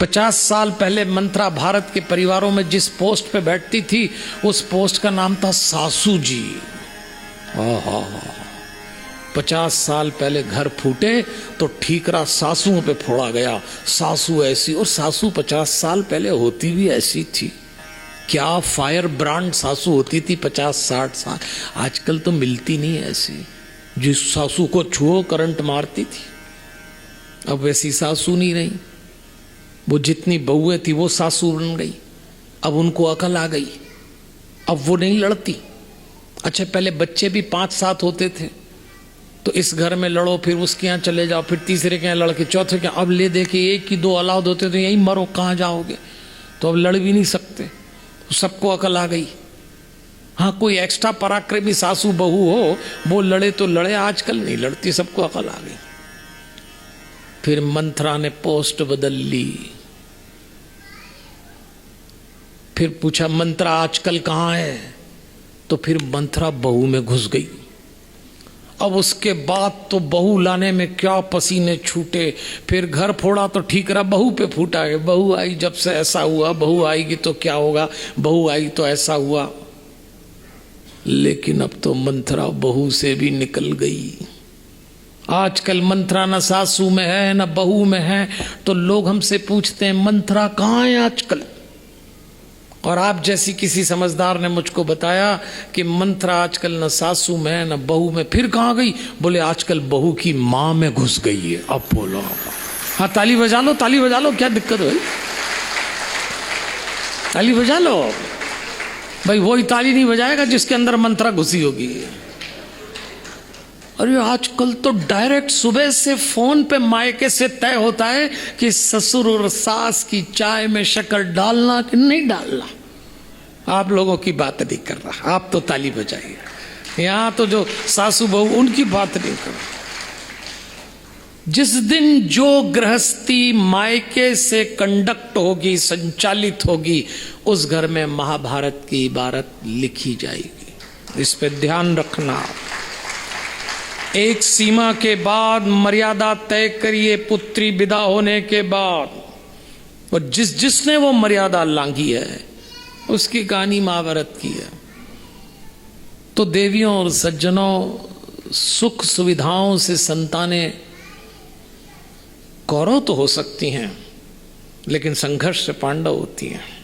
50 साल पहले मंत्रा भारत के परिवारों में जिस पोस्ट पे बैठती थी उस पोस्ट का नाम था सासू जी। 50 साल पहले घर फूटे तो ठीकरा सासुओं पे फोड़ा गया। सासू ऐसी, और सासू 50 साल पहले होती भी ऐसी थी। क्या फायर ब्रांड सासू होती थी 50-60 साल। आजकल तो मिलती नहीं ऐसी, जिस सासू को छुओ करंट मारती थी। अब वैसी सासू नहीं रही। वो जितनी बहुएं थी वो सासू बन गई। अब उनको अकल आ गई, अब वो नहीं लड़ती। अच्छा, पहले बच्चे भी 5-7 होते थे तो इस घर में लड़ो, फिर उसके यहाँ चले जाओ, फिर तीसरे के यहाँ लड़के, चौथे के। अब ले दे के 1 की 2 औलाद होते तो यहीं मरो, कहाँ जाओगे। तो अब लड़ भी नहीं सकते, तो सबको अकल आ गई। हाँ, कोई एक्स्ट्रा पराक्रमी सासू बहू हो वो लड़े तो लड़े, आजकल नहीं लड़ती, सबको अकल आ गई। फिर मंत्रा ने पोस्ट बदल ली। फिर पूछा मंत्रा आजकल कहाँ है, तो फिर मंत्रा बहू में घुस गई। अब उसके बाद तो बहू लाने में क्या पसीने छूटे। फिर घर फोड़ा तो ठीक रहा, बहू पे फूटा है। बहू आई जब से ऐसा हुआ, बहू आएगी तो क्या होगा, बहू आई तो ऐसा हुआ। लेकिन अब तो मंत्रा बहू से भी निकल गई। आजकल मंत्रा न सासू में है न बहू में है, तो लोग हमसे पूछते हैं मंत्रा कहाँ है आजकल। और आप जैसी किसी समझदार ने मुझको बताया कि मंत्रा आजकल न सासू में है न बहू में। फिर कहाँ गई? बोले आजकल बहू की माँ में घुस गई है। अब बोलो, हाँ ताली बजा लो, ताली बजा लो, क्या दिक्कत है? ताली बजा लो भाई। वही ताली नहीं बजाएगा जिसके अंदर मंत्रा घुसी होगी। अरे आजकल तो डायरेक्ट सुबह से फोन पे मायके से तय होता है कि ससुर और सास की चाय में शक्कर डालना कि नहीं डालना। आप लोगों की बात नहीं कर रहा, आप तो ताली बजाइए। यहां तो जो सासू बहू उनकी बात नहीं कर रहा। जिस दिन जो गृहस्थी मायके से कंडक्ट होगी, संचालित होगी, उस घर में महाभारत की इबारत लिखी जाएगी। इस पे ध्यान रखना। एक सीमा के बाद मर्यादा तय करिए पुत्री विदा होने के बाद। और जिसने वो मर्यादा लांघी है उसकी कहानी महाभारत की है। तो देवियों और सज्जनों, सुख सुविधाओं से संतानें कौरव तो हो सकती हैं, लेकिन संघर्ष से पांडव होती हैं।